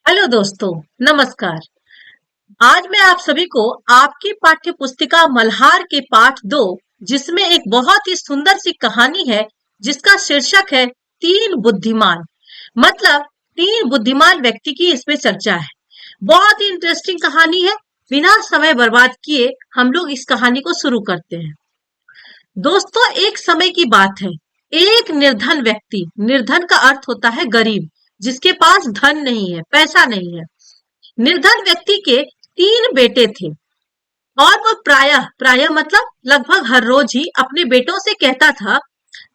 Hello दोस्तों, नमस्कार। आज मैं आप सभी को आपकी पाठ्य पुस्तिका मल्हार के पाठ 2, जिसमें एक बहुत ही सुंदर सी कहानी है, जिसका शीर्षक है तीन बुद्धिमान। मतलब तीन बुद्धिमान व्यक्ति की इसमें चर्चा है। बहुत ही इंटरेस्टिंग कहानी है। बिना समय बर्बाद किए हम लोग इस कहानी को शुरू करते हैं। दोस्तों, एक समय की बात है। एक निर्धन व्यक्ति, निर्धन का अर्थ होता है गरीब, जिसके पास धन नहीं है, पैसा नहीं है। निर्धन व्यक्ति के तीन बेटे थे और वह प्रायः प्रायः मतलब लगभग हर रोज ही अपने बेटों से कहता था,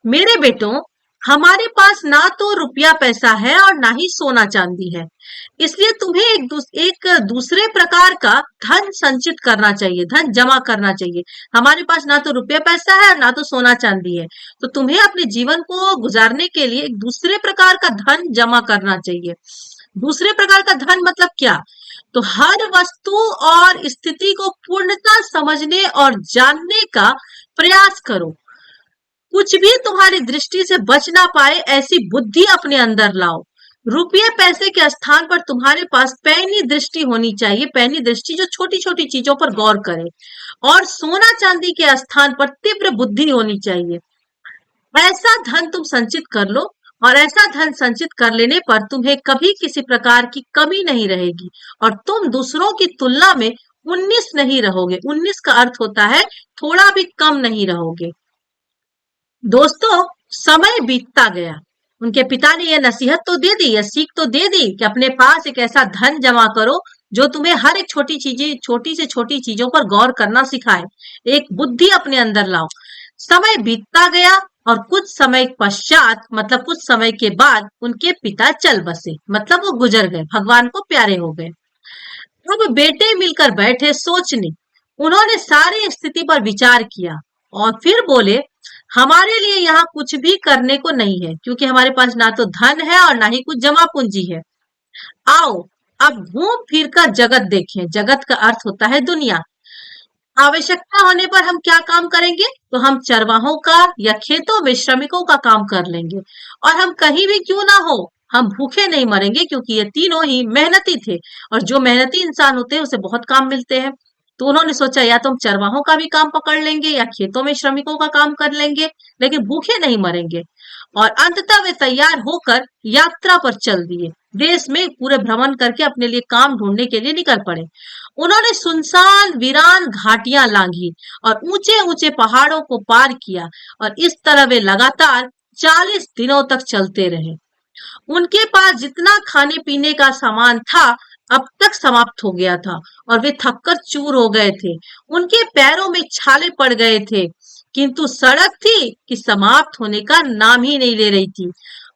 मेरे बेटों, हमारे पास ना तो रुपया पैसा है और ना ही सोना चांदी है। इसलिए तुम्हें एक दूसरे प्रकार का धन संचित करना चाहिए, धन जमा करना चाहिए। हमारे पास ना तो रुपया पैसा है और ना तो सोना चांदी है, तो तुम्हें अपने जीवन को गुजारने के लिए एक दूसरे प्रकार का धन जमा करना चाहिए। दूसरे प्रकार का धन मतलब क्या? तो हर वस्तु और स्थिति को पूर्णतः समझने और जानने का प्रयास करो। कुछ भी तुम्हारी दृष्टि से बच ना पाए, ऐसी बुद्धि अपने अंदर लाओ। रुपये पैसे के स्थान पर तुम्हारे पास पैनी दृष्टि होनी चाहिए, पैनी दृष्टि जो छोटी छोटी चीजों पर गौर करे। और सोना चांदी के स्थान पर तीव्र बुद्धि होनी चाहिए। ऐसा धन तुम संचित कर लो, और ऐसा धन संचित कर लेने पर तुम्हें कभी किसी प्रकार की कमी नहीं रहेगी, और तुम दूसरों की तुलना में 19 नहीं रहोगे। 19 का अर्थ होता है थोड़ा भी कम नहीं रहोगे। दोस्तों, समय बीतता गया। उनके पिता ने यह नसीहत तो दे दी, यह सीख तो दे दी कि अपने पास एक ऐसा धन जमा करो जो तुम्हें हर एक छोटी से छोटी चीजों पर गौर करना सिखाए। एक बुद्धि अपने अंदर लाओ। समय बीतता गया और कुछ समय पश्चात, मतलब कुछ समय के बाद, उनके पिता चल बसे, मतलब वो गुजर गए, भगवान को प्यारे हो गए। अब बेटे मिलकर बैठे सोचने। उन्होंने सारी स्थिति पर विचार किया और फिर बोले, हमारे लिए यहाँ कुछ भी करने को नहीं है, क्योंकि हमारे पास ना तो धन है और ना ही कुछ जमा पूंजी है। आओ अब घूम फिर कर जगत देखें। जगत का अर्थ होता है दुनिया। आवश्यकता होने पर हम क्या काम करेंगे? तो हम चरवाहों का या खेतों में श्रमिकों का काम कर लेंगे। और हम कहीं भी क्यों ना हो, हम भूखे नहीं मरेंगे, क्योंकि ये तीनों ही मेहनती थे, और जो मेहनती इंसान होते हैं उसे बहुत काम मिलते हैं। तो उन्होंने सोचा, या तो हम चरवाहों का भी काम पकड़ लेंगे या खेतों में श्रमिकों का काम कर लेंगे, लेकिन भूखे नहीं मरेंगे। और अंततः वे तैयार होकर यात्रा पर चल दिए। देश में पूरे भ्रमण करके अपने लिए काम ढूंढने के लिए निकल पड़े। उन्होंने सुनसान वीरान घाटियां लांघी और ऊंचे ऊंचे पहाड़ों को पार किया, और इस तरह वे लगातार 40 दिनों तक चलते रहे। उनके पास जितना खाने पीने का सामान था, अब तक समाप्त हो गया था, और वे थककर चूर हो गए थे। उनके पैरों में छाले पड़ गए थे, किंतु सड़क थी कि समाप्त होने का नाम ही नहीं ले रही थी।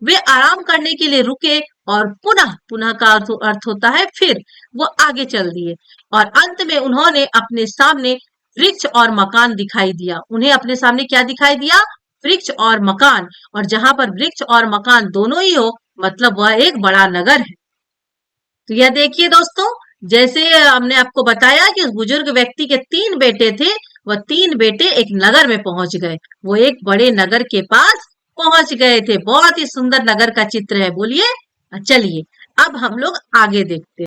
वे आराम करने के लिए रुके, और पुनः पुनः का अर्थ होता है फिर, वो आगे चल दिए। और अंत में उन्होंने अपने सामने वृक्ष और मकान दिखाई दिया। उन्हें अपने सामने क्या दिखाई दिया? वृक्ष और मकान। और जहां पर वृक्ष और मकान दोनों ही हो, मतलब वह एक बड़ा नगर है। तो यह देखिए दोस्तों, जैसे हमने आपको बताया कि उस बुजुर्ग व्यक्ति के तीन बेटे थे, वह तीन बेटे एक नगर में पहुंच गए। वो एक बड़े नगर के पास पहुंच गए थे। बहुत ही सुंदर नगर का चित्र है। बोलिए। चलिए अब हम लोग आगे देखते हैं।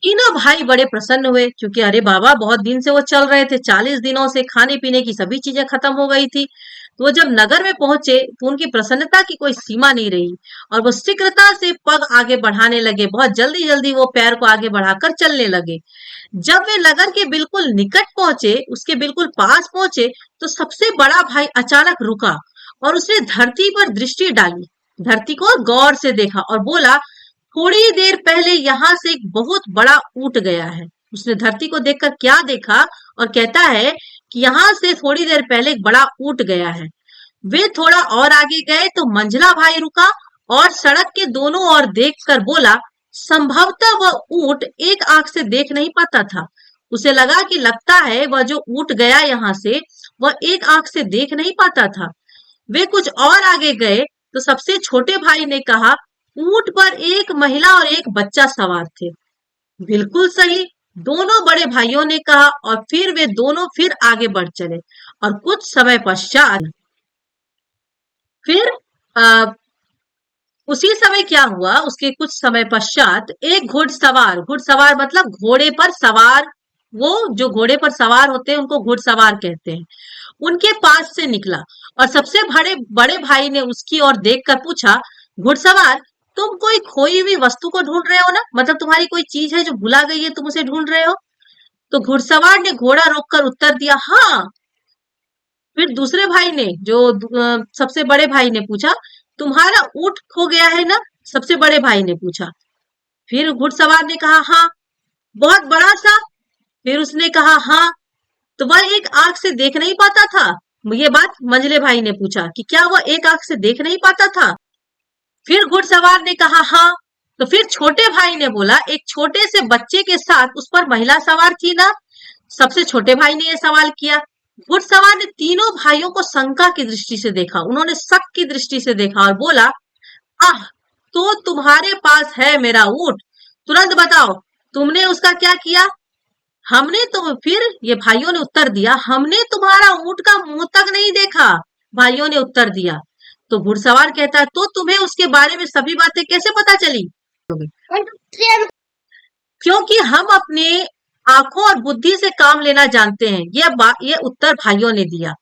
तीनों भाई बड़े प्रसन्न हुए, क्योंकि अरे बाबा, बहुत दिन से वो चल रहे थे, 40 दिनों से खाने पीने की सभी चीजें खत्म हो गई थी। तो वो जब नगर में पहुंचे तो उनकी प्रसन्नता की कोई सीमा नहीं रही, और वो शीघ्रता से पग आगे बढ़ाने लगे। बहुत जल्दी जल्दी वो पैर को आगे बढ़ाकर चलने लगे। जब वे नगर के बिल्कुल निकट पहुंचे, उसके बिल्कुल पास पहुंचे, तो सबसे बड़ा भाई अचानक रुका और उसने धरती पर दृष्टि डाली। धरती को गौर से देखा और बोला, थोड़ी देर पहले यहाँ से एक बहुत बड़ा ऊंट गया है। उसने धरती को देखकर क्या देखा, और कहता है कि यहाँ से थोड़ी देर पहले एक बड़ा ऊंट गया है। वे थोड़ा और आगे गए तो मंझला भाई रुका और सड़क के दोनों ओर देखकर बोला, संभवतः वह ऊंट एक आंख से देख नहीं पाता था। उसे लगा कि लगता है वह जो ऊंट गया यहाँ से, वह एक आंख से देख नहीं पाता था। वे कुछ और आगे गए तो सबसे छोटे भाई ने कहा, ऊंट पर एक महिला और एक बच्चा सवार थे। बिल्कुल सही, दोनों बड़े भाइयों ने कहा, और फिर वे दोनों फिर आगे बढ़ चले। और कुछ समय पश्चात फिर उसी समय क्या हुआ, उसके कुछ समय पश्चात एक घुड़सवार, घुड़सवार मतलब घोड़े पर सवार, वो जो घोड़े पर सवार होते हैं उनको घुड़सवार कहते हैं, उनके पास से निकला और सबसे बड़े बड़े भाई ने उसकी ओर देखकर पूछा, घुड़सवार, तुम कोई खोई हुई वस्तु को ढूंढ रहे हो ना? मतलब तुम्हारी कोई चीज है जो भुला गई है, तुम उसे ढूंढ रहे हो? तो घुड़सवार ने घोड़ा रोककर उत्तर दिया, हाँ। फिर दूसरे भाई ने, जो सबसे बड़े भाई ने पूछा, तुम्हारा ऊंट खो गया है ना? सबसे बड़े भाई ने पूछा। फिर घुड़सवार ने कहा, हाँ। बहुत बड़ा सा? फिर उसने कहा, हाँ। तो वह एक आंख से देख नहीं पाता था? ये बात मंझले भाई ने पूछा कि क्या वह एक आंख से देख नहीं पाता था? फिर घुड़सवार ने कहा, हाँ। तो फिर छोटे भाई ने बोला, एक छोटे से बच्चे के साथ उस पर महिला सवार थी ना? सबसे छोटे भाई ने यह सवाल किया। घुड़सवार ने तीनों भाइयों को शंका की दृष्टि से देखा, उन्होंने शक की दृष्टि से देखा और बोला, आह, तो तुम्हारे पास है मेरा ऊंट, तुरंत बताओ तुमने उसका क्या किया? हमने तो, फिर ये भाइयों ने उत्तर दिया, हमने तुम्हारा ऊंट का मुंह तक नहीं देखा। भाइयों ने उत्तर दिया। तो घुड़सवार कहता है, तो तुम्हें उसके बारे में सभी बातें कैसे पता चली? क्योंकि हम अपने आंखों और बुद्धि से काम लेना जानते हैं। ये उत्तर भाइयों ने दिया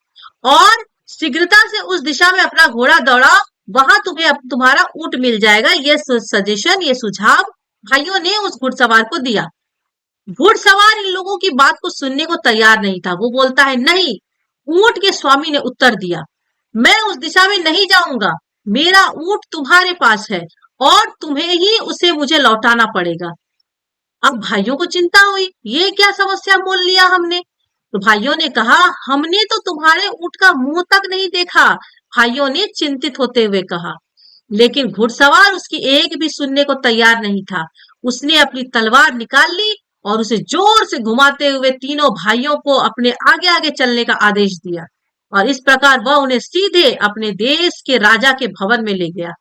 और शीघ्रता से उस दिशा में अपना घोड़ा दौड़ा, वहां तुम्हें तुम्हारा ऊंट मिल जाएगा। ये सजेशन, ये सुझाव भाइयों ने उस घुड़सवार को दिया। घुड़सवार इन लोगों की बात को सुनने को तैयार नहीं था। वो बोलता है, नहीं। ऊंट के स्वामी ने उत्तर दिया, मैं उस दिशा में नहीं जाऊंगा। मेरा ऊंट तुम्हारे पास है और तुम्हें ही उसे मुझे लौटाना पड़ेगा। अब भाइयों को चिंता हुई, ये क्या समस्या मोल लिया हमने? तो भाइयों ने कहा, हमने तो तुम्हारे ऊंट का मुंह तक नहीं देखा। भाइयों ने चिंतित होते हुए कहा। लेकिन घुड़सवार उसकी एक भी सुनने को तैयार नहीं था। उसने अपनी तलवार निकाल ली और उसे जोर से घुमाते हुए तीनों भाइयों को अपने आगे आगे चलने का आदेश दिया और इस प्रकार वह उन्हें सीधे अपने देश के राजा के भवन में ले गया।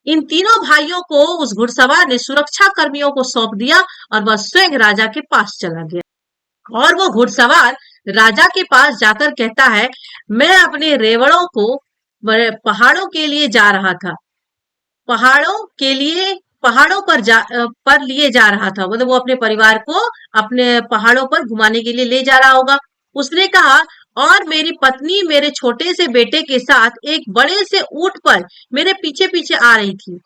इन तीनों भाइयों को उस घुड़सवार ने सुरक्षा कर्मियों को सौंप दिया और वह स्वयं राजा के पास चला गया। और वो घुड़सवार राजा के पास जाकर कहता है, मैं अपने रेवड़ों को पहाड़ों के लिए जा रहा था, पहाड़ों पर लिए जा रहा था। मतलब वो अपने परिवार को अपने पहाड़ों पर घुमाने के लिए ले जा रहा होगा। उसने कहा, और मेरी पत्नी मेरे छोटे से बेटे के साथ एक बड़े से ऊंट पर मेरे पीछे पीछे आ रही थी।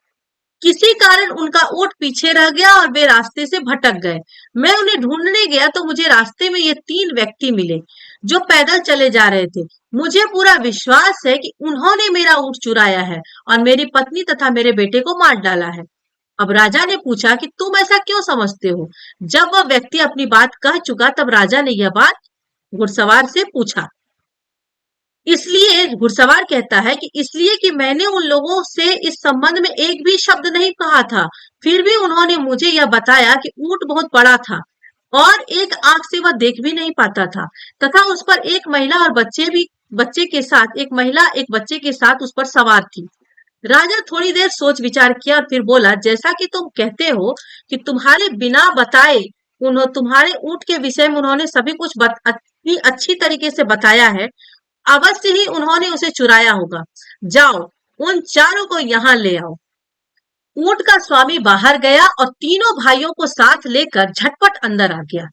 किसी कारण उनका ऊंट पीछे रह गया और वे रास्ते से भटक गए। मैं उन्हें ढूंढने गया तो मुझे रास्ते में ये तीन व्यक्ति मिले जो पैदल चले जा रहे थे। मुझे पूरा विश्वास है कि उन्होंने मेरा ऊंट चुराया है और मेरी पत्नी तथा मेरे बेटे को मार डाला है। अब राजा ने पूछा कि तुम ऐसा क्यों समझते हो? जब वह व्यक्ति अपनी बात कह चुका तब राजा ने यह बात घुड़सवार से पूछा। इसलिए घुड़सवार कहता है कि इसलिए कि मैंने उन लोगों से इस संबंध में एक भी शब्द नहीं कहा था, फिर भी उन्होंने मुझे यह बताया कि ऊंट बहुत बड़ा था और एक आंख से वह देख भी नहीं पाता था तथा उस पर एक महिला और बच्चे के साथ, एक महिला एक बच्चे के साथ उस पर सवार थी। राजा थोड़ी देर सोच विचार किया और फिर बोला, जैसा कि तुम कहते हो कि तुम्हारे बिना बताए तुम्हारे ऊंट के विषय में उन्होंने सभी कुछ इतनी अच्छी तरीके से बताया है, अवश्य ही उन्होंने उसे चुराया होगा। जाओ, उन चारों को यहाँ ले आओ। ऊंट का स्वामी बाहर गया और तीनों भाइयों को साथ लेकर झटपट अंदर आ गया।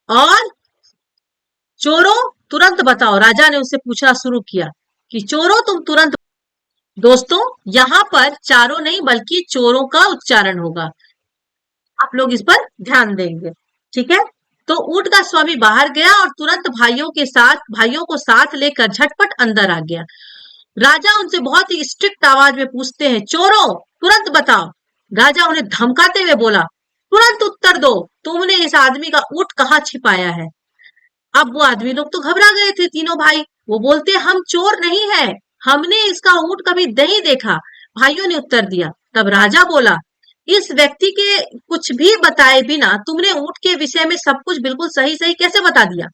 और चोरों, तुरंत बताओ, राजा ने उससे पूछना शुरू किया कि चोरों तुम तुरंत। दोस्तों, यहाँ पर चारों नहीं बल्कि चोरों का उच्चारण होगा, आप लोग इस पर ध्यान देंगे, ठीक है? तो ऊंट का स्वामी बाहर गया और तुरंत भाइयों को साथ लेकर झटपट अंदर आ गया। राजा उनसे बहुत ही स्ट्रिक्ट आवाज में पूछते हैं, चोरों तुरंत बताओ। राजा उन्हें धमकाते हुए बोला, तुरंत उत्तर दो, तुमने इस आदमी का ऊंट कहाँ छिपाया है? अब वो आदमी लोग तो घबरा गए थे, तीनों भाई। वो बोलते, हम चोर नहीं है, हमने इसका ऊंट कभी नहीं देखा। भाइयों ने उत्तर दिया। तब राजा बोला, इस व्यक्ति के कुछ भी बताए बिना तुमने ऊंट के विषय में सब कुछ बिल्कुल सही सही कैसे बता दिया?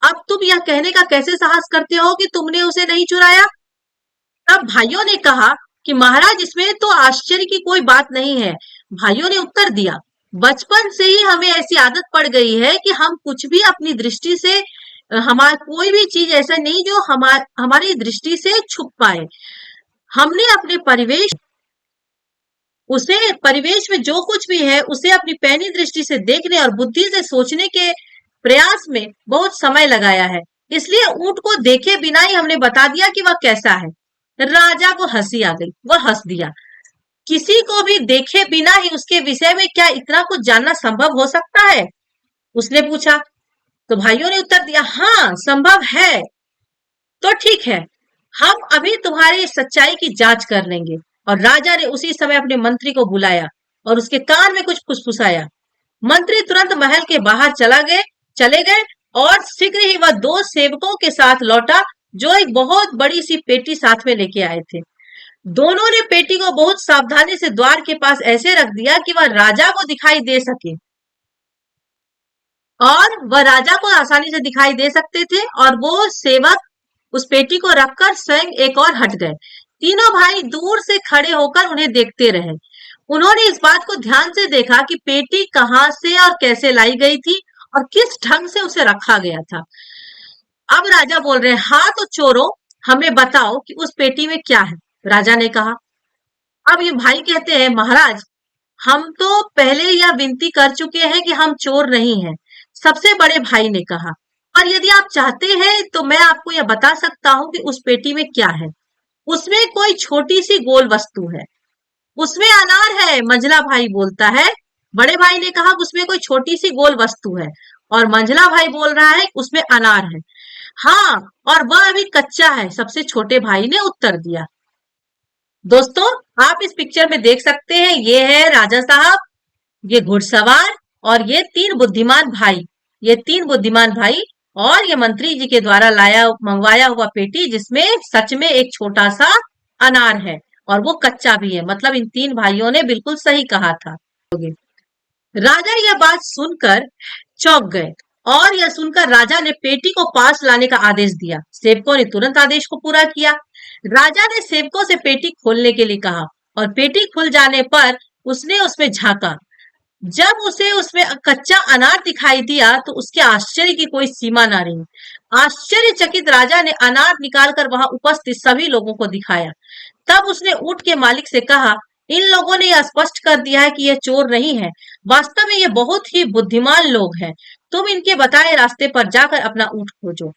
अब तुम यह कहने का कैसे साहस करते हो कि तुमने उसे नहीं चुराया? तब भाइयों ने कहा कि महाराज, इसमें तो आश्चर्य की कोई बात नहीं है। भाइयों ने उत्तर दिया, बचपन से ही हमें ऐसी आदत पड़ गई है कि हम कुछ भी अपनी दृष्टि से, हमारा कोई भी चीज ऐसा नहीं जो हमारी दृष्टि से छुप पाए। हमने अपने परिवेश उसे परिवेश में जो कुछ भी है उसे अपनी पैनी दृष्टि से देखने और बुद्धि से सोचने के प्रयास में बहुत समय लगाया है। इसलिए ऊंट को देखे बिना ही हमने बता दिया कि वह कैसा है। राजा को हंसी आ गई, वह हंस दिया। किसी को भी देखे बिना ही उसके विषय में क्या इतना कुछ जानना संभव हो सकता है? उसने पूछा। तो भाइयों ने उत्तर दिया, हाँ संभव है। तो ठीक है, हम अभी तुम्हारी सच्चाई की जांच कर लेंगे। और राजा ने उसी समय अपने मंत्री को बुलाया और उसके कान में कुछ फुसफुसाया। मंत्री तुरंत महल के बाहर चले गए और शीघ्र ही वह दो सेवकों के साथ लौटा जो एक बहुत बड़ी सी पेटी साथ में लेके आए थे। दोनों ने पेटी को बहुत सावधानी से द्वार के पास ऐसे रख दिया कि वह राजा को दिखाई दे सके, और वह राजा को आसानी से दिखाई दे सकते थे। और वो सेवक उस पेटी को रखकर स्वयं एक और हट गए। तीनों भाई दूर से खड़े होकर उन्हें देखते रहे। उन्होंने इस बात को ध्यान से देखा कि पेटी कहां से और कैसे लाई गई थी और किस ढंग से उसे रखा गया था। अब राजा बोल रहे हैं, हाँ तो चोरों, हमें बताओ कि उस पेटी में क्या है। राजा ने कहा। अब ये भाई कहते हैं, महाराज हम तो पहले यह विनती कर चुके हैं कि हम चोर नहीं हैं। सबसे बड़े भाई ने कहा, और यदि आप चाहते हैं तो मैं आपको यह बता सकता हूँ कि उस पेटी में क्या है। उसमें कोई छोटी सी गोल वस्तु है। उसमें अनार है, मंझला भाई बोलता है। बड़े भाई ने कहा उसमें कोई छोटी सी गोल वस्तु है, और मंझला भाई बोल रहा है उसमें अनार है। हाँ, और वह अभी कच्चा है, सबसे छोटे भाई ने उत्तर दिया। दोस्तों, आप इस पिक्चर में देख सकते हैं, ये है राजा साहब, ये घुड़सवार, और ये तीन बुद्धिमान भाई। ये तीन बुद्धिमान भाई और ये मंत्री जी के द्वारा मंगवाया हुआ पेटी, जिसमें सच में एक छोटा सा अनार है और वो कच्चा भी है। मतलब इन तीन भाइयों ने बिल्कुल सही कहा था। राजा यह बात सुनकर चौंक गए, और यह सुनकर राजा ने पेटी को पास लाने का आदेश दिया। सेवकों ने तुरंत आदेश को पूरा किया। राजा ने सेवकों से पेटी खोलने के लिए कहा, और पेटी खुल जाने पर उसने उसमें झांका। जब उसे उसमें कच्चा अनार दिखाई दिया तो उसके आश्चर्य की कोई सीमा न रही। आश्चर्यचकित राजा ने अनार निकालकर वहां उपस्थित सभी लोगों को दिखाया। तब उसने ऊंट के मालिक से कहा, इन लोगों ने यह स्पष्ट कर दिया है कि ये चोर नहीं है। वास्तव में ये बहुत ही बुद्धिमान लोग हैं। तुम इनके बताए रास्ते पर जाकर अपना ऊंट खोजो।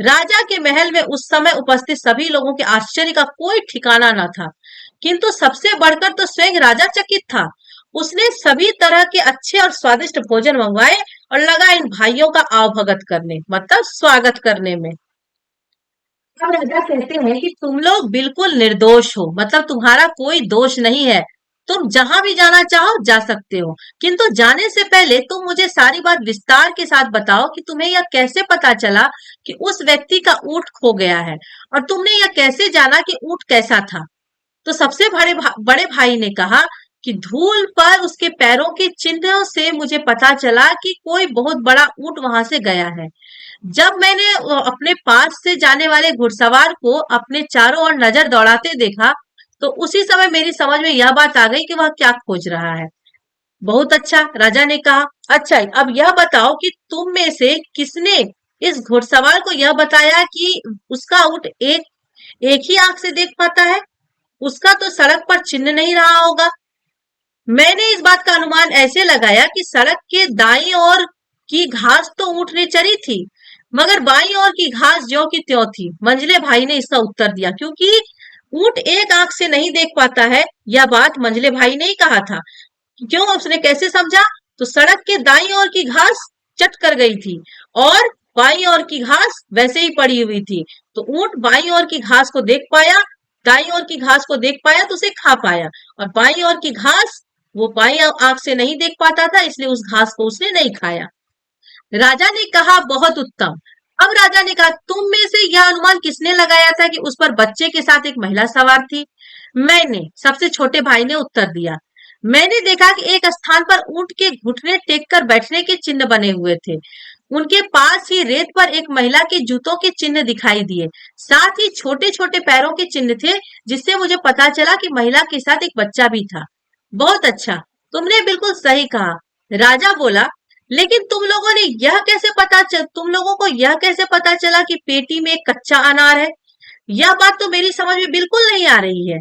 राजा के महल में उस समय उपस्थित सभी लोगों के आश्चर्य का कोई ठिकाना न था, किंतु सबसे बढ़कर तो स्वयं राजा चकित था। उसने सभी तरह के अच्छे और स्वादिष्ट भोजन मंगवाए और लगा इन भाइयों का आवभगत करने, मतलब स्वागत करने में। अब राजा कहते हैं कि तुम लोग बिल्कुल निर्दोष हो, मतलब तुम्हारा कोई दोष नहीं है। तुम जहां भी जाना चाहो जा सकते हो, किंतु जाने से पहले तुम मुझे सारी बात विस्तार के साथ बताओ कि तुम्हें यह कैसे पता चला कि उस व्यक्ति का ऊंट खो गया है, और तुमने यह कैसे जाना कि ऊंट कैसा था। तो सबसे बड़े भाई ने कहा कि धूल पर उसके पैरों के चिन्हों से मुझे पता चला कि कोई बहुत बड़ा ऊंट वहां से गया है। जब मैंने अपने पास से जाने वाले घुड़सवार को अपने चारों ओर नजर दौड़ाते देखा, तो उसी समय मेरी समझ में यह बात आ गई कि वह क्या खोज रहा है। बहुत अच्छा, राजा ने कहा। अच्छा, अब यह बताओ कि तुम में से किसने इस घुड़सवार को यह बताया कि उसका ऊंट एक ही आंख से देख पाता है। उसका तो सड़क पर चिन्ह नहीं रहा होगा। मैंने इस बात का अनुमान ऐसे लगाया कि सड़क के दाईं ओर की घास तो ऊंट ने चरी थी, मगर बाईं ओर की घास ज्यों की त्यों थी। मंझले भाई ने इसका उत्तर दिया, क्योंकि ऊंट एक आंख से नहीं देख पाता है, यह बात मंझले भाई ने ही कहा था। क्यों, उसने कैसे समझा? तो सड़क के दाईं ओर की घास चट कर गई थी और बाईं ओर की घास वैसे ही पड़ी हुई थी। तो ऊंट बाईं ओर की घास को देख पाया, दाईं ओर की घास को देख पाया तो उसे खा पाया, और बाईं ओर की घास वो बाईं आंख से नहीं देख पाता था, इसलिए उस घास को उसने नहीं खाया। राजा ने कहा, बहुत उत्तम। अब राजा ने कहा, तुम में से यह अनुमान किसने लगाया था कि उस पर बच्चे के साथ एक महिला सवार थी? मैंने, सबसे छोटे भाई ने उत्तर दिया। मैंने देखा कि एक स्थान पर ऊंट के घुटने टेक कर बैठने के चिन्ह बने हुए थे। उनके पास ही रेत पर एक महिला के जूतों के चिन्ह दिखाई दिए, साथ ही छोटे छोटे पैरों के चिन्ह थे, जिससे मुझे पता चला कि महिला के साथ एक बच्चा भी था। बहुत अच्छा, तुमने बिल्कुल सही कहा। राजा बोला, लेकिन तुम लोगों को यह कैसे पता चला कि पेटी में एक कच्चा अनार है? यह बात तो मेरी समझ में बिल्कुल नहीं आ रही है।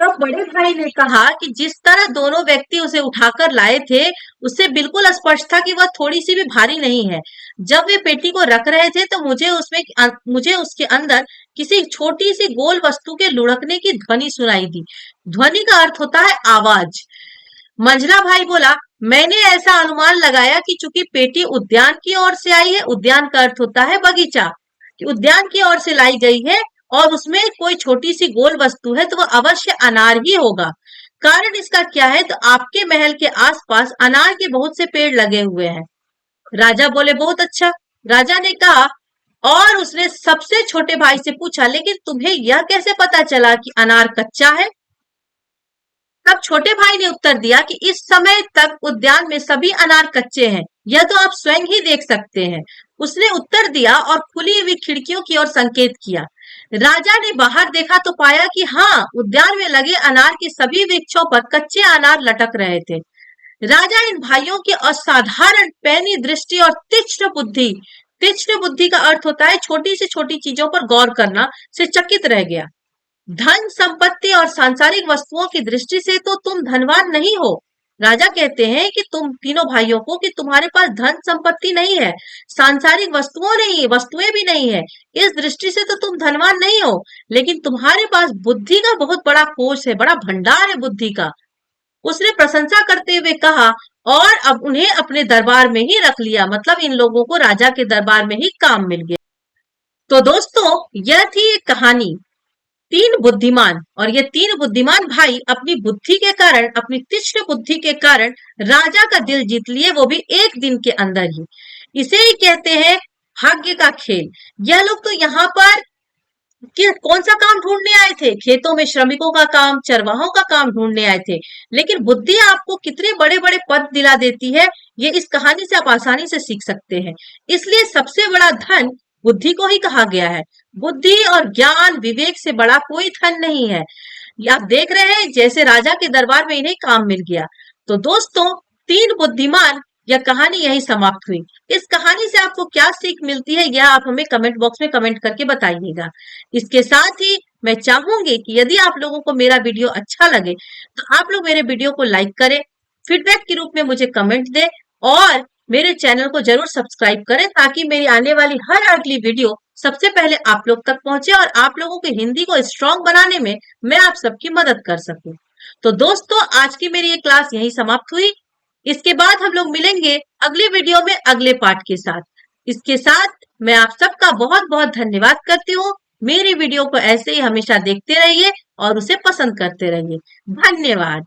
तब बड़े भाई ने कहा कि जिस तरह दोनों व्यक्ति उसे उठाकर लाए थे, उससे बिल्कुल स्पष्ट था कि वह थोड़ी सी भी भारी नहीं है। जब वे पेटी को रख रहे थे तो मुझे उसके अंदर किसी छोटी सी गोल वस्तु के लुढ़कने की ध्वनि सुनाई दी। ध्वनि का अर्थ होता है आवाज। मंझला भाई बोला, मैंने ऐसा अनुमान लगाया कि चूंकि पेटी उद्यान की ओर से आई है, उद्यान का अर्थ होता है बगीचा, कि उद्यान की ओर से लाई गई है और उसमें कोई छोटी सी गोल वस्तु है तो वह अवश्य अनार ही होगा। कारण इसका क्या है? तो आपके महल के आसपास अनार के बहुत से पेड़ लगे हुए हैं। राजा बोले, बहुत अच्छा। राजा ने कहा, और उसने सबसे छोटे भाई से पूछा, लेकिन तुम्हें यह कैसे पता चला कि अनार कच्चा है? तब छोटे भाई ने उत्तर दिया कि इस समय तक उद्यान में सभी अनार कच्चे हैं, यह तो आप स्वयं ही देख सकते हैं। उसने उत्तर दिया और खुली हुई खिड़कियों की ओर संकेत किया। राजा ने बाहर देखा तो पाया कि हाँ, उद्यान में लगे अनार के सभी वृक्षों पर कच्चे अनार लटक रहे थे। राजा इन भाइयों की असाधारण पैनी दृष्टि और तीक्ष्ण बुद्धि का अर्थ होता है छोटी से छोटी चीजों पर गौर करना, से चकित रह गया। धन संपत्ति और सांसारिक वस्तुओं की दृष्टि से तो तुम धनवान नहीं हो। राजा कहते हैं कि तुम तीनों भाइयों को कि तुम्हारे पास धन संपत्ति नहीं है, सांसारिक वस्तुएं भी नहीं है। इस दृष्टि से तो तुम धनवान नहीं हो, लेकिन तुम्हारे पास बुद्धि का बहुत बड़ा कोष है, बड़ा भंडार है बुद्धि का। उसने प्रशंसा करते हुए कहा, और अब उन्हें अपने दरबार में ही रख लिया, मतलब इन लोगों को राजा के दरबार में ही काम मिल गया। तो दोस्तों, यह थी एक कहानी, तीन बुद्धिमान। और ये तीन बुद्धिमान भाई अपनी बुद्धि के कारण, अपनी तीक्ष्ण बुद्धि के कारण राजा का दिल जीत लिए, वो भी एक दिन के अंदर ही। इसे ही कहते हैं भाग्य का खेल। यह लोग तो यहाँ पर कौन सा काम ढूंढने आए थे? खेतों में श्रमिकों का काम, चरवाहों का काम ढूंढने आए थे। लेकिन बुद्धि आपको कितने बड़े बड़े पद दिला देती है, ये इस कहानी से आप आसानी से सीख सकते हैं। इसलिए सबसे बड़ा धन बुद्धि को ही कहा गया है। बुद्धि और ज्ञान विवेक से बड़ा कोई धन नहीं है। ये आप देख रहे हैं, जैसे राजा के दरबार में इन्हें काम मिल गया। तो दोस्तों, तीन बुद्धिमान, यह कहानी यही समाप्त हुई। इस कहानी से आपको क्या सीख मिलती है, यह आप हमें कमेंट बॉक्स में कमेंट करके बताइएगा। इसके साथ ही मैं चाहूंगी कि यदि आप लोगों को मेरा वीडियो अच्छा लगे तो आप लोग मेरे वीडियो को लाइक करें, फीडबैक के रूप में मुझे कमेंट दें, और मेरे चैनल को जरूर सब्सक्राइब करें, ताकि मेरी आने वाली हर अगली वीडियो सबसे पहले आप लोग तक पहुंचे और आप लोगों की हिंदी को स्ट्रांग बनाने में मैं आप सबकी मदद कर सकूं। तो दोस्तों, आज की मेरी ये क्लास यही समाप्त हुई। इसके बाद हम लोग मिलेंगे अगले वीडियो में अगले पार्ट के साथ। इसके साथ मैं आप सबका बहुत बहुत धन्यवाद करती हूँ। मेरी वीडियो को ऐसे ही हमेशा देखते रहिए और उसे पसंद करते रहिए। धन्यवाद।